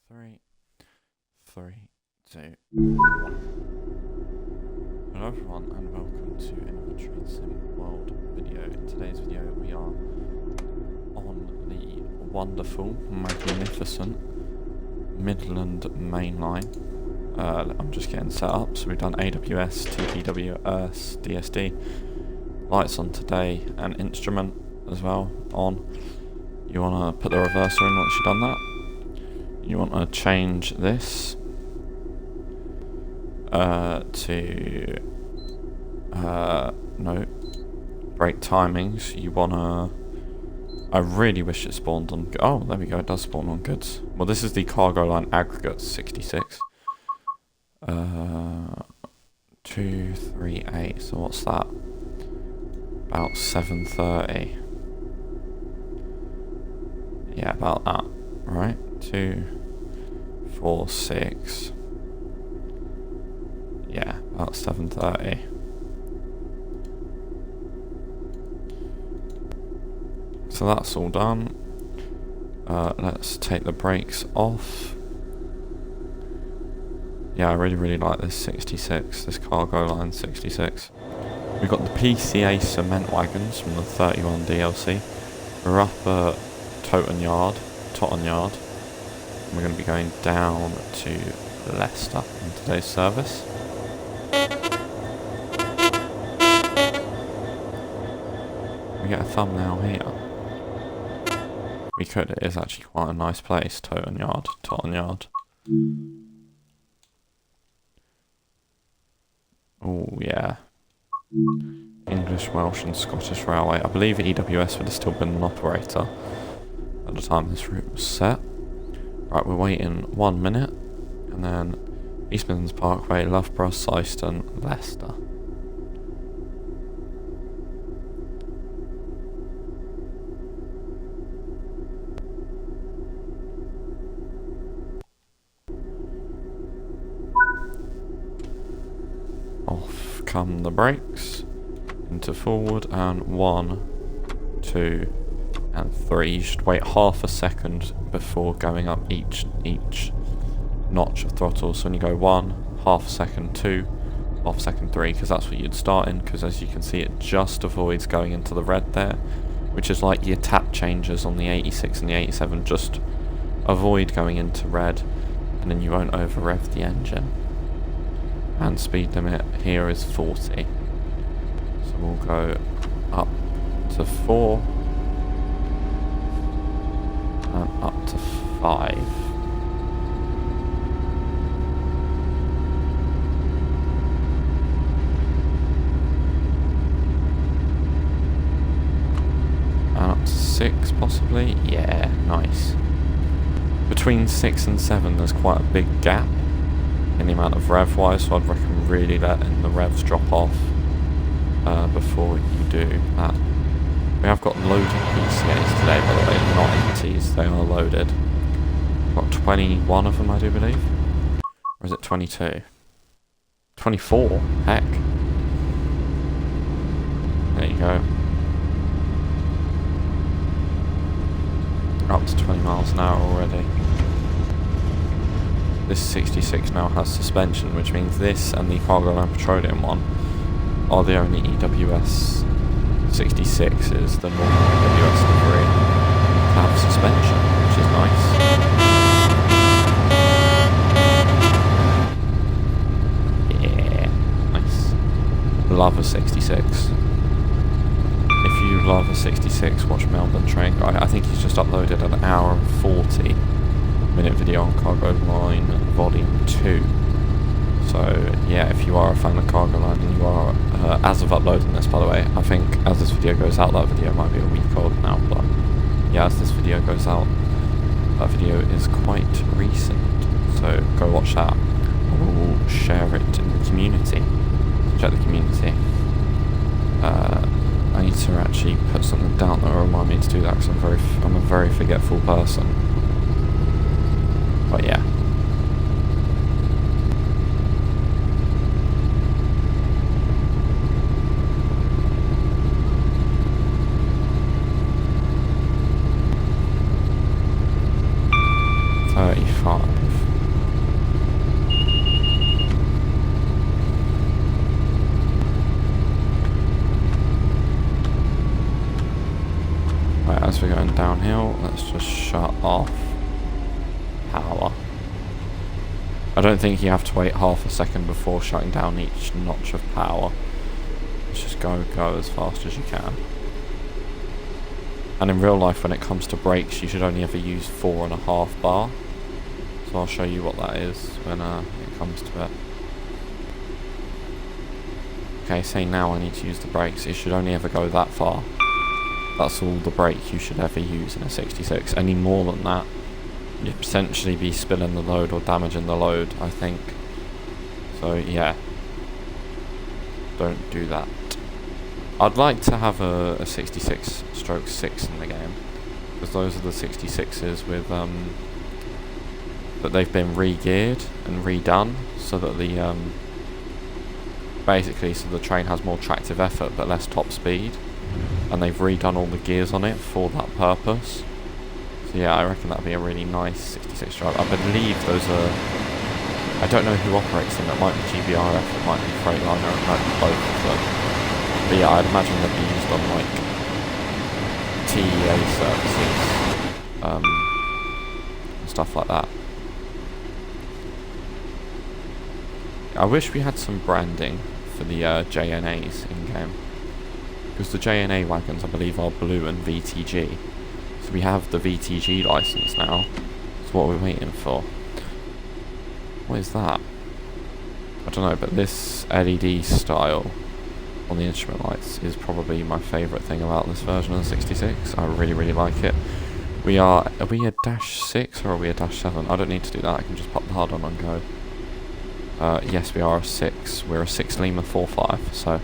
Three, three, two. Hello everyone and welcome to another Train Sim World video. In today's video we are on the wonderful, magnificent Midland Mainline. I'm just getting set up, so we've done AWS, TPW, Earls, DSD. Lights on today, and instrument as well on. You want to put the reverser in once you've done that. You want to change this to no, brake timings. You want to, I really wish it spawned on, oh there we go, it does spawn on goods. Well, this is the cargo line aggregate 66. 238, so what's that? About 730. Yeah, about that, right? 246. Yeah, about 730. So that's all done. Let's take the brakes off. Yeah, I really like this 66, this cargo line 66. We've got the PCA cement wagons from the 31 DLC. We're up at Totten Yard. And we're going to be going down to Leicester in today's service. We get a thumbnail here. We could, it is actually quite a nice place, Totten Yard. Oh yeah. English, Welsh and Scottish Railway. I believe EWS would have still been an operator at the time this route was set. Right, we're waiting 1 minute, and then East Midlands Parkway, Loughborough, Syston, Leicester. Off come the brakes, into forward, and 1, 2, and 3. You should wait half a second before going up each notch of throttle. So when you go 1, half a second, 2, half a second, 3, because that's what you'd start in, because as you can see it just avoids going into the red there, which is like your tap changes on the 86 and the 87, just avoid going into red, and then you won't over rev the engine. And speed limit here is 40. So we'll go up to 4 and up to 5. And up to 6 possibly. Yeah, nice. Between 6 and 7 there's quite a big gap in the amount of rev wise, so I'd recommend really letting the revs drop off before you do that. We have got loaded PCAs today, by the way, not empties, they are loaded. Got 21 of them, I do believe. Or is it 22? 24? Heck. There you go. Up to 20 miles an hour already. This 66 now has suspension, which means this and the Cargo Line Petroleum one are the only EWS 66s, the normal EWS livery, to have suspension, which is nice. Yeah, nice. Love a 66. If you love a 66, watch Melbourne Train Guy. I think he's just uploaded an hour and 40-minute video on Cargo Line Volume 2. So yeah, if you are a fan of Cargo Line and you are, as of uploading this by the way, I think as this video goes out, that video might be a week old now, but yeah, as this video goes out, that video is quite recent, so go watch that. We'll share it in the community. Check the community. I need to actually put something down that will remind me to do that, because I'm a very forgetful person. But yeah. $35. downhill. Let's just shut off power. I don't think you have to wait half a second before shutting down each notch of power. Let's just go as fast as you can. And in real life, when it comes to brakes, you should only ever use 4.5 bar. So I'll show you what that is when it comes to it. Okay, say now I need to use the brakes. It should only ever go that far. That's all the brake you should ever use in a 66. Any more than that, you'd potentially be spilling the load or damaging the load, I think. So yeah, don't do that. I'd like to have a 66/6 in the game, because those are the 66s with that they've been re-geared and redone, so that the basically so the train has more tractive effort but less top speed, and they've redone all the gears on it for that purpose. So yeah, I reckon that'd be a really nice 66 drive. I believe those are, I don't know who operates them. It might be GBRF, it might be Freightliner, it might be both of them. But yeah, I'd imagine they'd be used on like TEA services, and stuff like that. I wish we had some branding for the JNAs in game, because the JNA wagons I believe are blue and VTG. So we have the VTG license now. That's what we're waiting for. What is that? I don't know, but this LED style on the instrument lights is probably my favourite thing about this version of the 66. I really like it. Are we a -6 or are we a -7? I don't need to do that, I can just pop the hard on and go. Yes, we are a 6. We're a 6 Lima 45, so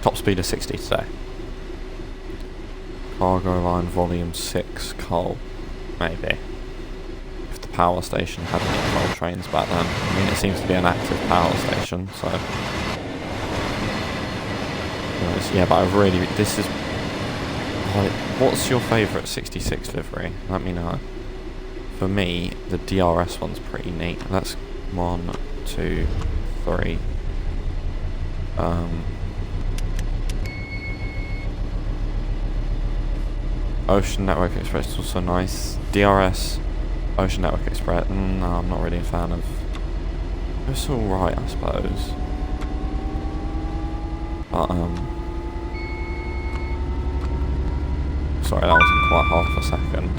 top speed of 60 today. Cargo line volume 6 coal, maybe. If the power station had any coal trains back then. I mean, it seems to be an active power station, so yeah, but I really, this is like, what's your favourite 66 livery? Let me know. For me, the DRS one's pretty neat. That's 1, 2, 3. Ocean Network Express is also nice. DRS, Ocean Network Express. No, I'm not really a fan of. It's alright, I suppose. But sorry, that wasn't quite half a second.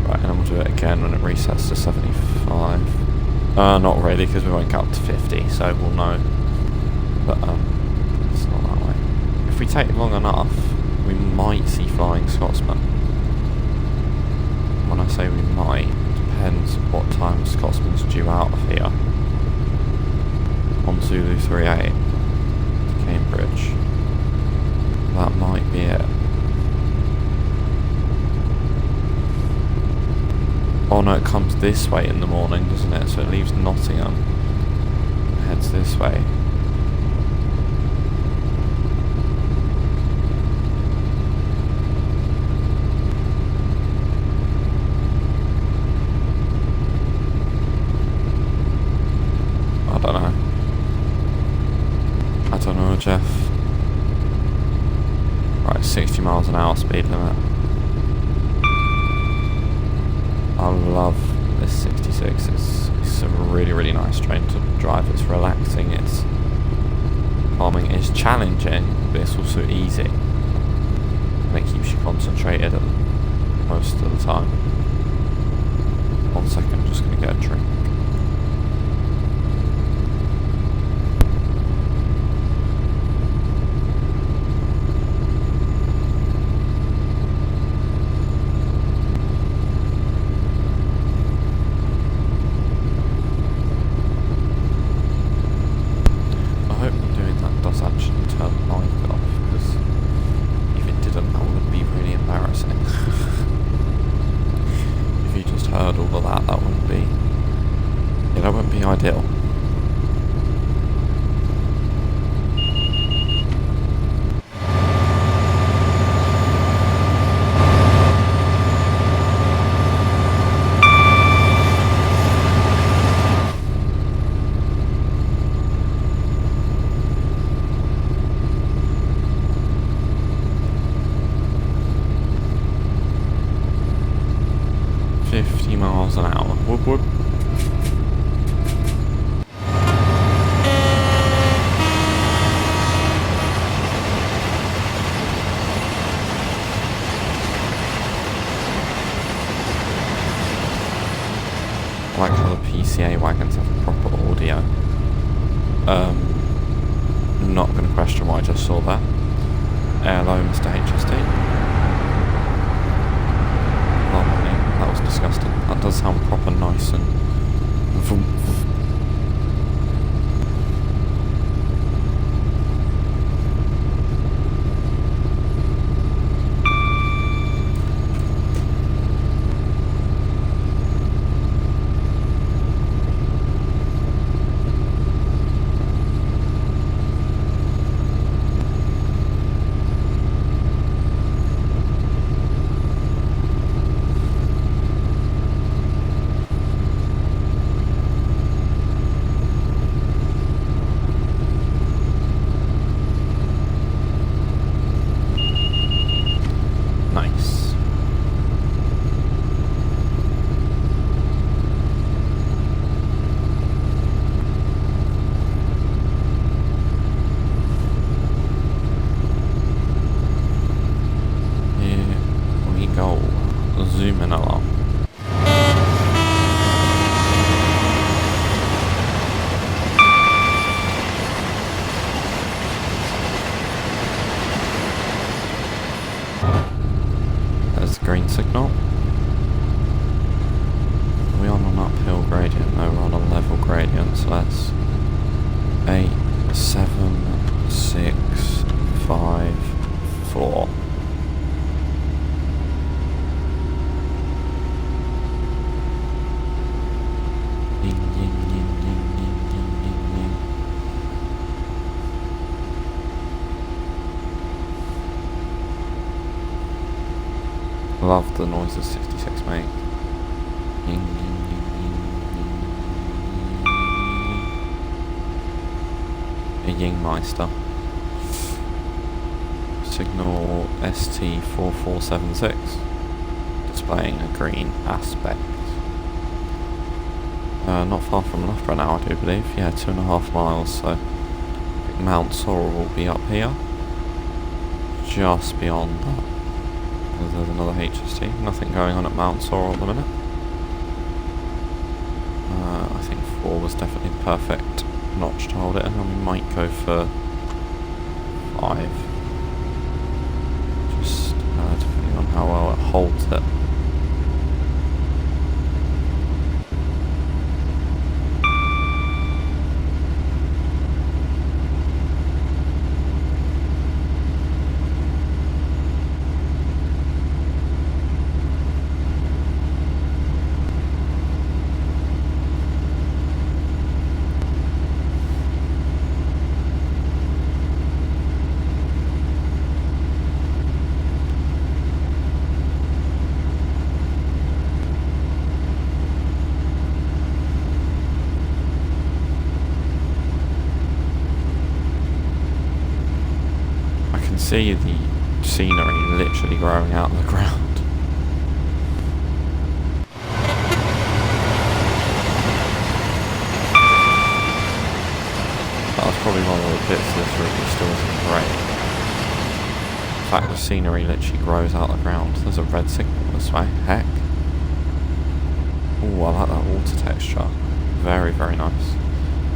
Right, and then we'll do it again when it resets to 75. Not really, because we won't get up to 50, so we'll know. But it's not that way. If we take long enough, we might see Flying Scotsman. When I say we might, it depends what time Scotsman's due out of here. On Zulu 38 to Cambridge. That might be it. Oh no, it comes this way in the morning, doesn't it? So it leaves Nottingham and heads this way. I don't know, Jeff. Right, 60 miles an hour speed limit. I love this 66. It's a really nice train to drive. It's relaxing, it's calming, it's challenging, but it's also easy. And it keeps you concentrated most of the time. 1 second, I'm just going to get a drink. Ideal. PCA wagons have proper audio. Not going to question what I just saw there. Hello, Mr. HST. Lovely. That was disgusting. That does sound proper nice and vroom. Nice. Here we go. Zooming along. There's the green signal. Are we on an uphill gradient? No, we're on a level gradient, so that's 8, 7, 6, 5, 4. Ying, ying, ying, ying, ying, ying, ying, ying. Love the noises 66 make. Ying, ying, ying, ying, ying, ying. A Yingmeister. Signal ST4476. Displaying a green aspect. Not far from Loughborough now, I do believe. Yeah, 2.5 miles, so I think Mount Sorrel will be up here. Just beyond that. There's another HST. Nothing going on at Mount Sorrel at the minute. I think 4 was definitely the perfect notch to hold it in, and we might go for 5. Just depending on how well it holds it. See the scenery literally growing out of the ground. That was probably one of the bits of this route that still isn't great. In fact, the scenery literally grows out of the ground. There's a red signal this way. Heck. Ooh, I like that water texture. Very, very nice.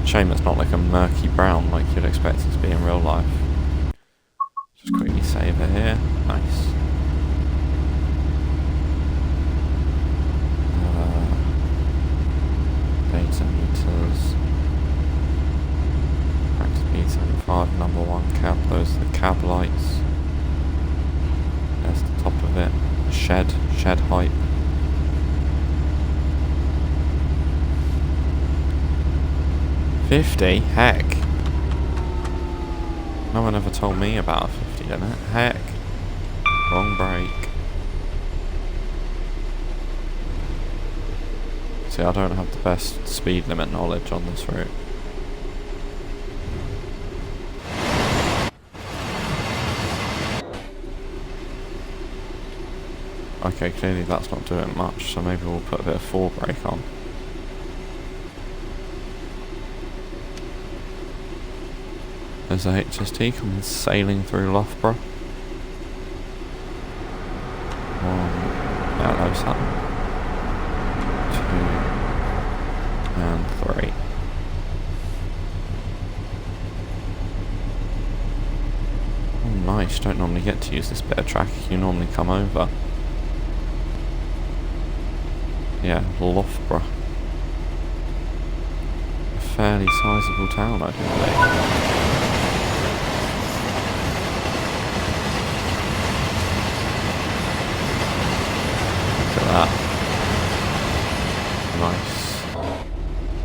Shame it's not like a murky brown like you'd expect it to be in real life. Just quickly save it here. Nice. Data meters. Practice B75, number 1 cab. Those are the cab lights. There's the top of it. Shed height. $50? Heck. No one ever told me about a 50 limit. Heck. Wrong brake. See, I don't have the best speed limit knowledge on this route. Okay, clearly that's not doing much, so maybe we'll put a bit of 4 brake on. There's a HST coming sailing through Loughborough. Hello, Sam. 2 and nice. You don't normally get to use this bit of track. You normally come over. Yeah, Loughborough. A fairly sizable town, I believe. That. Nice.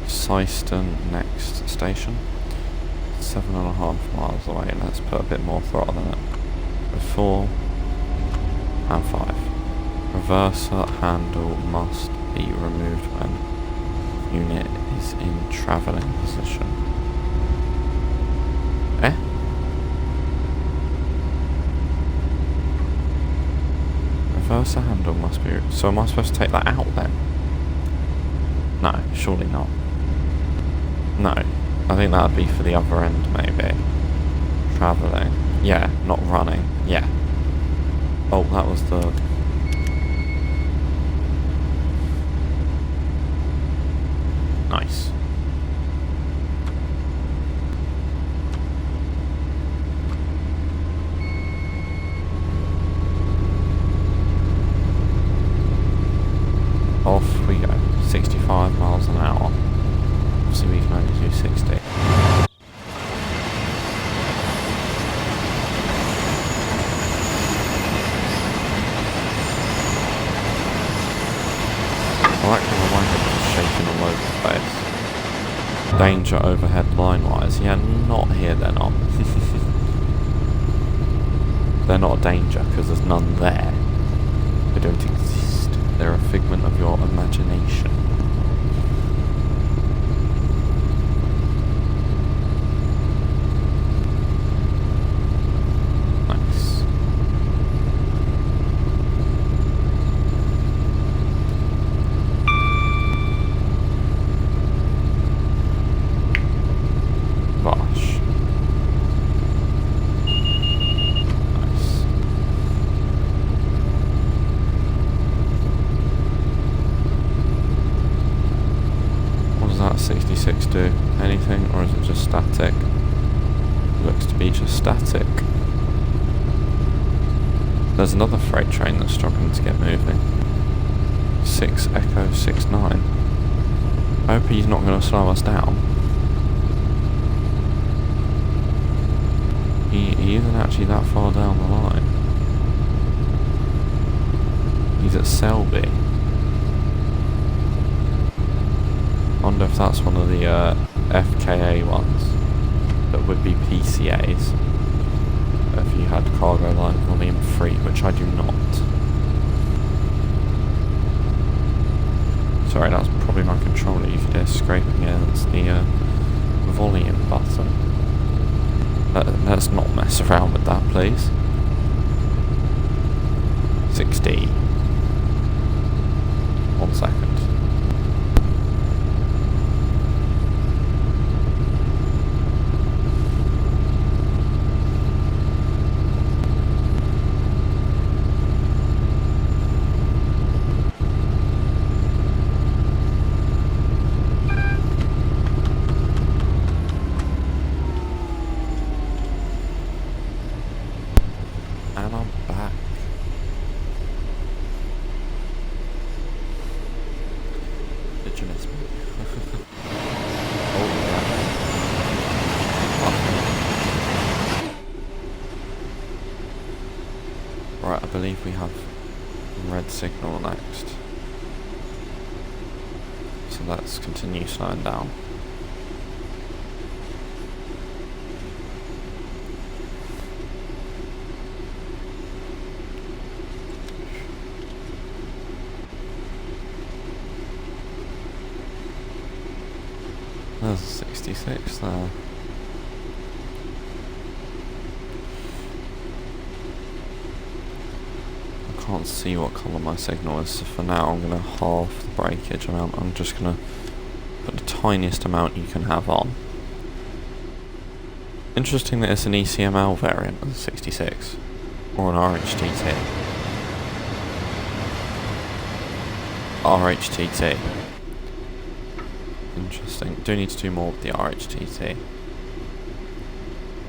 Syston next station. 7.5 miles away. Let's put a bit more throttle in it. 4 and 5. Reverser handle must be removed when unit is in travelling position. Eh? Reverser handle must be... So am I supposed to take that out then? No, surely not. No. I think that would be for the other end, maybe. Travelling. Yeah, not running. Yeah. Oh, that was the... Nice. Off we go. 65 miles an hour. Obviously we can only do 60. I like how the wind is shaking all over the place. Danger overhead line-wise. Yeah, not here they're not. They're not a danger because there's none there. They don't exist. They're a figment of your imagination. Nice. Gosh. Nice. What does that 66 do? Anything, or is it just static? Looks to be just static. There's another freight train that's struggling to get moving. 6 Echo 69. I hope he's not going to slow us down. He isn't actually that far down the line. He's at Selby. I wonder if that's one of the FKA ones that would be PCAs if you had cargo line volume 3, which I do not. Sorry, that's probably my controller you could hear scraping against the volume button. Let's not mess around with that, please. 60. 1 second. And I'm back. Did you miss me? Oh, yeah. Right, I believe we have red signal next. So let's continue slowing down. There's a 66 there. I can't see what colour my signal is, so for now I'm going to halve the breakage amount. I'm just going to put the tiniest amount you can have on. Interesting that it's an ECML variant of the 66, or an RHTT. RHTT. Interesting. Do need to do more with the RHTT.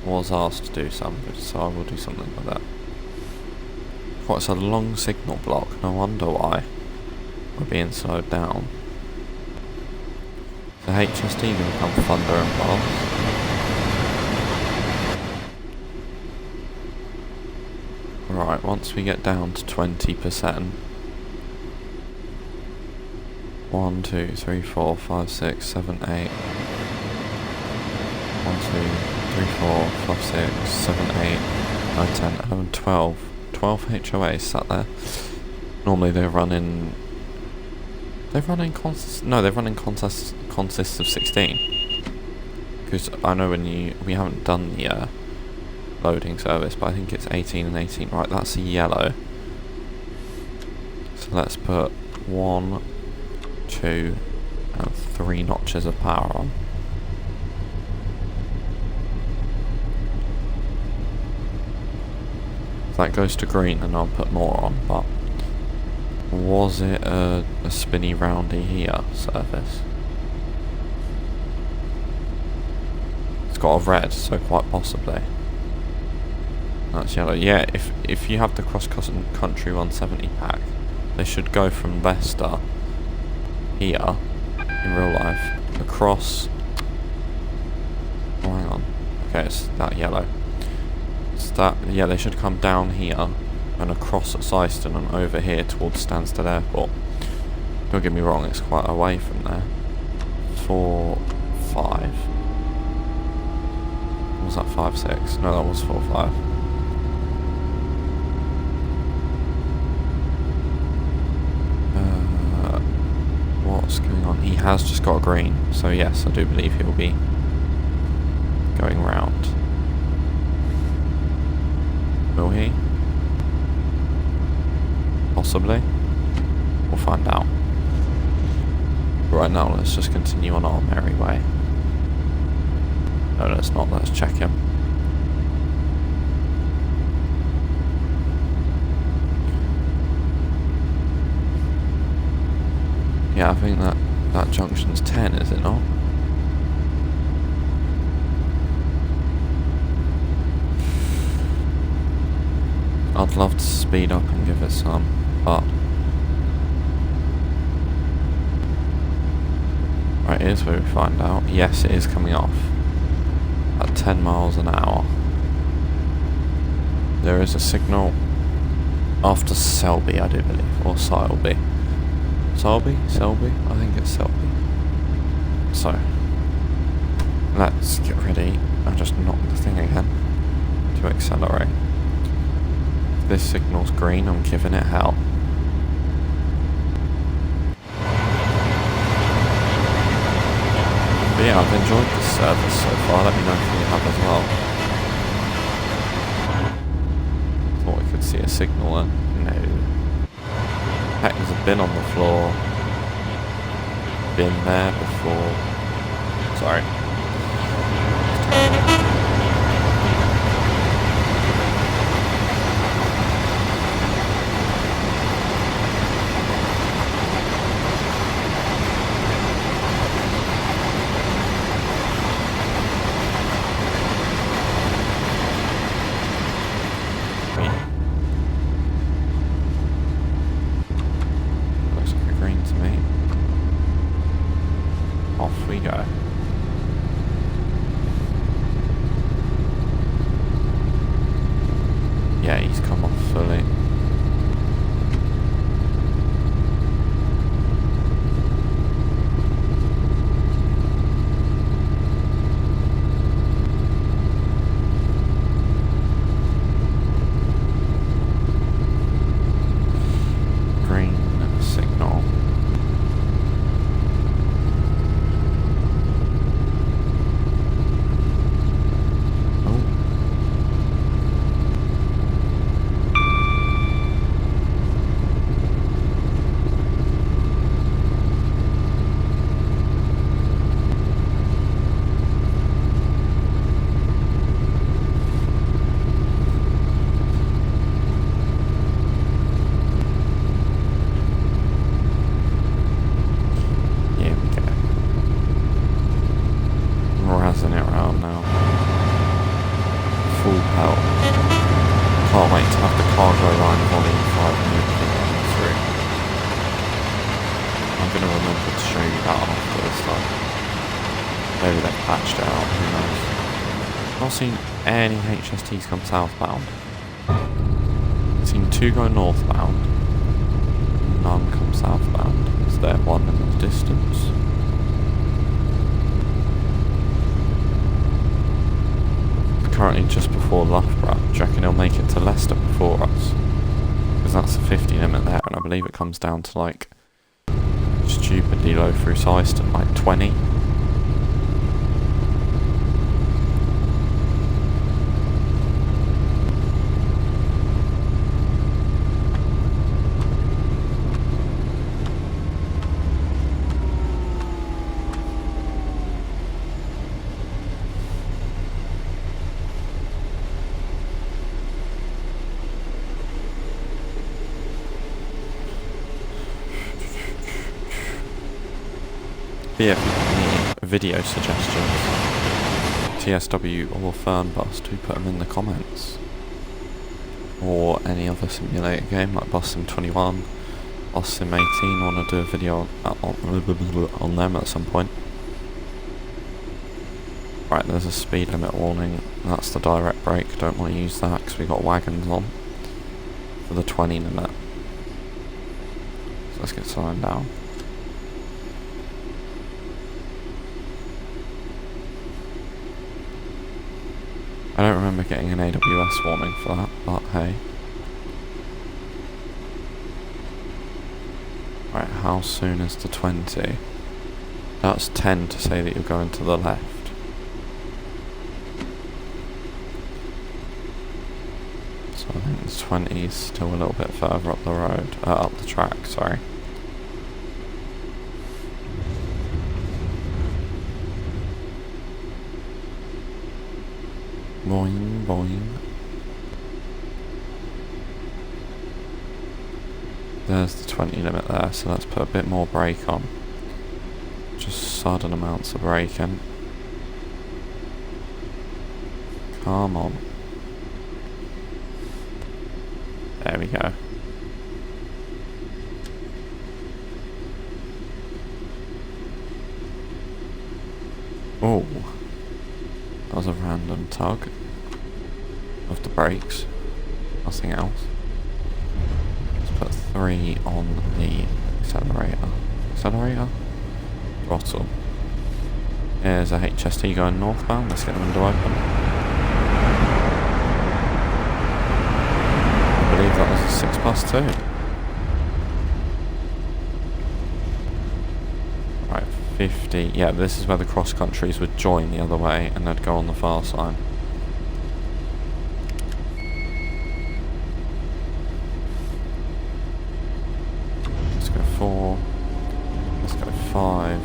was asked to do something, so I will do something like that. Oh, it's a long signal block, no wonder why we're being slowed down. The HST gonna come thundering past. Right, once we get down to 20%. 1, 2, 3, 4, 5, 6, 7, 8. 1, 2, 3, 4, 5, 6, 7, 8, 9, 10, 11, 12. 12 HOAs sat there. Normally they run in consists of 16. Because I know we haven't done the loading service, but I think it's 18 and 18. Right, that's a yellow. So let's put 1, 2, and 3 notches of power on. If that goes to green, then I'll put more on, but was it a spinny roundy here service? It's got a red, so quite possibly. That's yellow. Yeah, if you have the cross-country 170 pack, they should go from Leicester here in real life across. Oh, hang on. Okay, it's that yellow. It's that. Yeah, they should come down here and across at Syston and over here towards Stansted Airport. Don't get me wrong, it's quite away from there. 4, 5. Was that 5, 6? No, that was 4, 5. What's going on? He has just got a green, so yes, I do believe he'll be going round. Will he? Possibly. We'll find out. Right now, let's just continue on our merry way. No, let's not. Let's check him. Yeah, I think that junction's 10, is it not? I'd love to speed up and give it some, but... Right, here's where we find out. Yes, it is coming off at 10 miles an hour. There is a signal after Selby, I do believe, or Sileby. Selby? I think it's Selby. So, let's get ready. I just knocked the thing again to accelerate. If this signal's green, I'm giving it hell. But yeah, I've enjoyed this service so far. Let me know if you have as well. Thought we could see a signal then. No. Heck, there's a bin on the floor. Been there before. Sorry. Off we go. Yeah, he's come off fully. Green signal. can't wait to have the cargo line volume 5 moving through. I'm going to remember to show you that after this time. Maybe they've patched it out, who knows. I've not seen any HSTs come southbound. I've seen 2 go northbound. None come southbound. Is there one in the distance? Currently just before Loughborough. Do you reckon he'll make it to Leicester before us? Because that's the 50 limit there, and I believe it comes down to like stupidly low through Sidings, like 20. But yeah, if you have any video suggestions, TSW or Fernbus, do put them in the comments. Or any other simulator game like Bus Sim 21, Bus Sim 18, I want to do a video on them at some point. Right, there's a speed limit warning, that's the direct brake, don't want to use that because we've got wagons on for the 20 limit. So let's get slowing down. I don't remember getting an AWS warning for that, but hey. Right, how soon is the 20? That's 10 to say that you're going to the left. So I think the 20 is still a little bit further up the road, up the track, sorry. Boing, boing. There's the 20 limit there, so let's put a bit more brake on. Just sudden amounts of braking. Come on. There we go. Oh. That was a random tug of the brakes, nothing else. Let's put 3 on the accelerator, throttle. Here's a HST going northbound, let's get the window open. I believe that was a 6+2. Right, 50, yeah, this is where the cross countries would join the other way and they'd go on the far side. Let's go 4, let's go 5.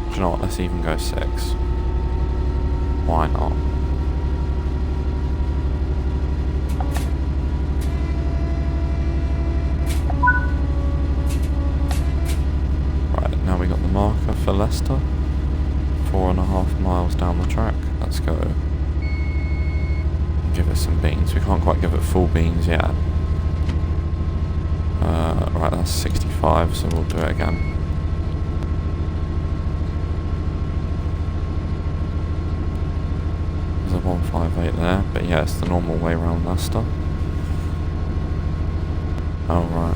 Do you know what, let's even go 6. Why not? Now we got the marker for Leicester, 4.5 miles down the track. Let's go. Give it some beans. We can't quite give it full beans yet. Right, that's 65, so we'll do it again. There's a 158 there, but yeah, it's the normal way around Leicester. Oh, right.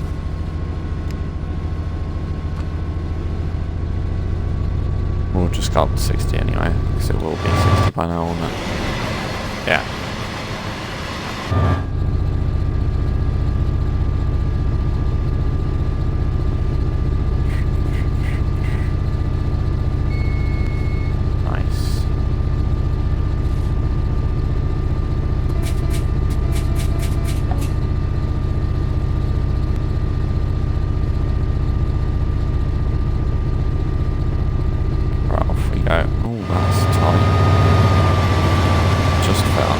We'll just go up to 60 anyway, because it will be 60 by now, won't it? Yeah. Nice. Oh, that's tight. Just fell.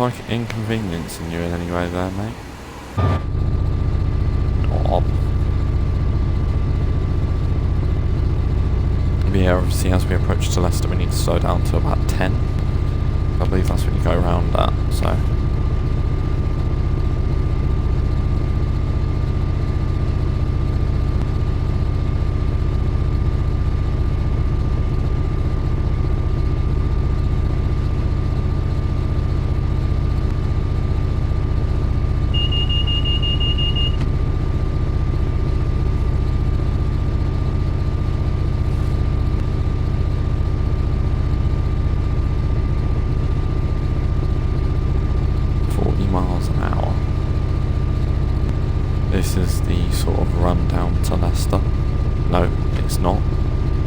like inconveniencing you in any way there, mate? Aw. But yeah, obviously as we approach to Leicester we need to slow down to about 10. I believe that's when you go around that, so... miles an hour. This is the sort of run down to Leicester. No, it's not.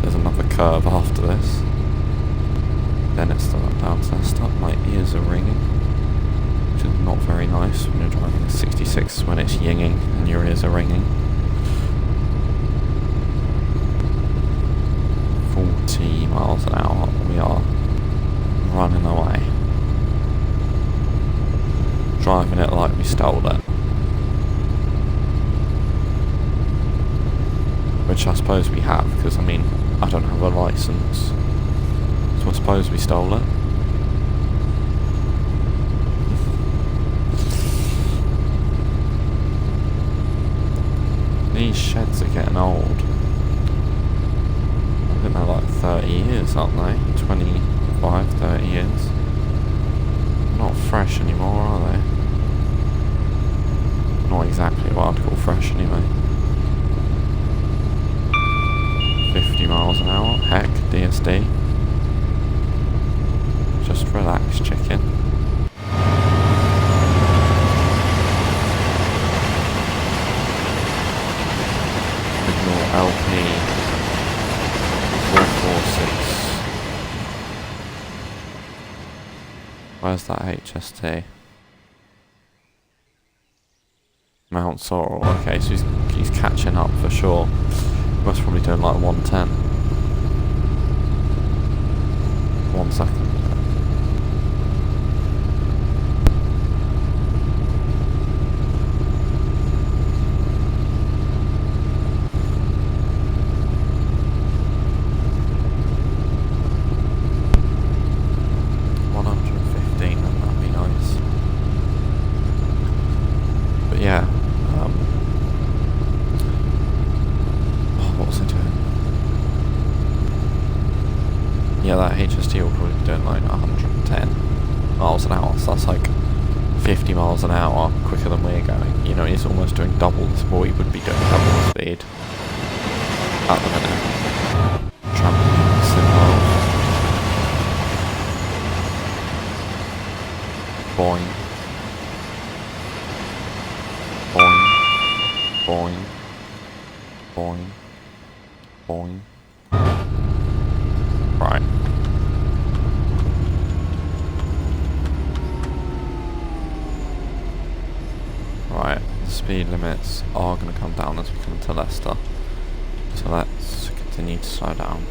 There's another curve after this. Then it's the run down to Leicester. My ears are ringing, which is not very nice when you're driving a 66 when it's yinging and your ears are ringing. 40 miles an hour. We are running away. Driving it like we stole it. Which I suppose we have, because I mean, I don't have a licence. So I suppose we stole it. These sheds are getting old. I think they're like 30 years, aren't they? 25, 30 years. Not fresh anymore, are they? Not exactly what I'd call fresh anyway. 50 miles an hour, heck, DSD. Just relax, chicken. Signal LP 446. Where's that HST? Mount Sorrel. Okay, so he's catching up for sure. Must probably doing like 110. 1 second. Yeah, what was I doing? Yeah, that HST will probably be doing like 110 miles an hour, so that's like 50 miles an hour quicker than we're going. You know, he's almost doing double the speed, he would be doing double the speed at the minute. Trampoline signal. Boing. Boing. Boing. Boing. Right. Right, the speed limits are going to come down as we come to Leicester. So let's continue to slow down.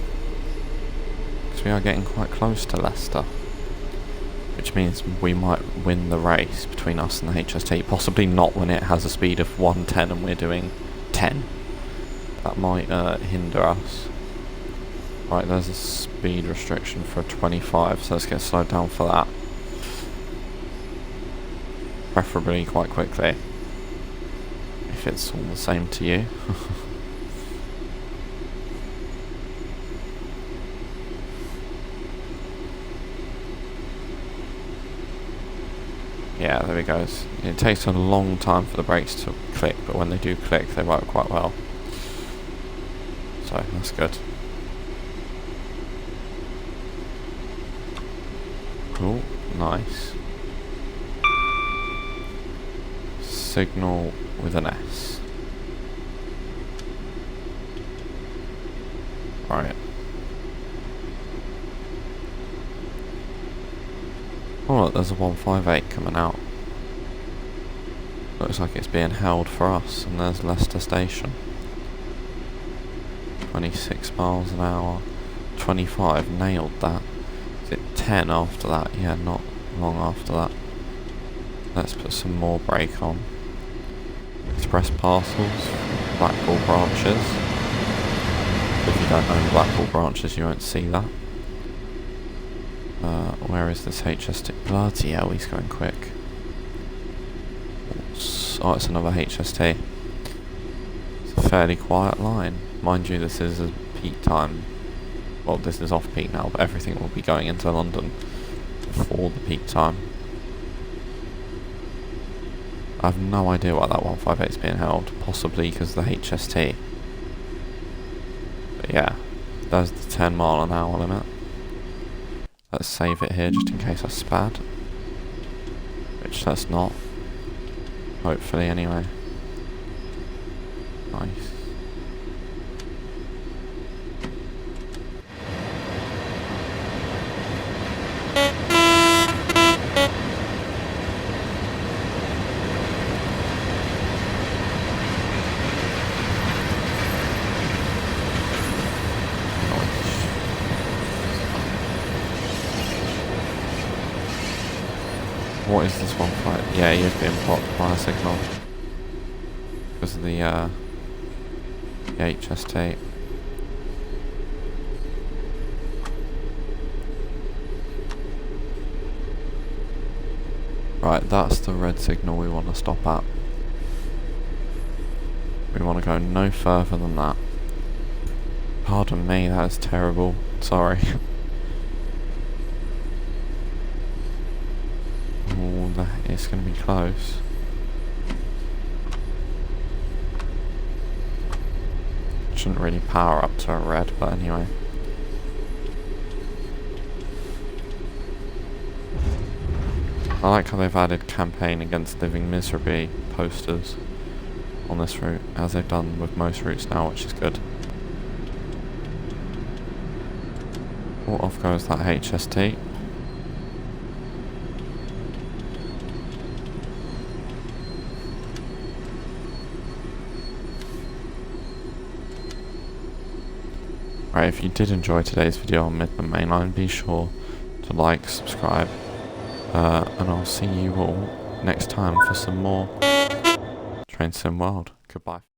Because we are getting quite close to Leicester. Which means we might win the race between us and the HST. Possibly not when it has a speed of 110 and we're doing 10. That might hinder us. Right, there's a speed restriction for 25, so let's get slowed down for that. Preferably quite quickly. If it's all the same to you. Yeah, there we go. It takes a long time for the brakes to click, but when they do click, they work quite well. So, that's good. Cool, nice. Signal with an S. Right. Oh look, there's a 158 coming out. Looks like it's being held for us, and there's Leicester Station. 26 miles an hour. 25, nailed that. Is it 10 after that? Yeah, not long after that. Let's put some more brake on. Express parcels, Blackpool branches. If you don't own Blackpool branches, you won't see that. Where is this HST? Bloody hell, he's going quick. Oh, it's another HST. It's a fairly quiet line. Mind you, this is a peak time. Well, this is off-peak now, but everything will be going into London before the peak time. I have no idea why that 158 is being held. Possibly because of the HST. But yeah, there's the 10 mile an hour limit. Let's save it here just in case I spad. Which let's not. Hopefully anyway. Nice. What is this one fight? Yeah, he is being blocked by a signal. Because of the HST. Right, that's the red signal we want to stop at. We want to go no further than that. Pardon me, that is terrible. Sorry. It's going to be close. Shouldn't really power up to a red, but anyway. I like how they've added campaign against living miserably posters on this route, as they've done with most routes now, which is good. Oh, off goes that HST. Right, if you did enjoy today's video on Midland Mainline, be sure to like, subscribe, and I'll see you all next time for some more Train Sim World. Goodbye.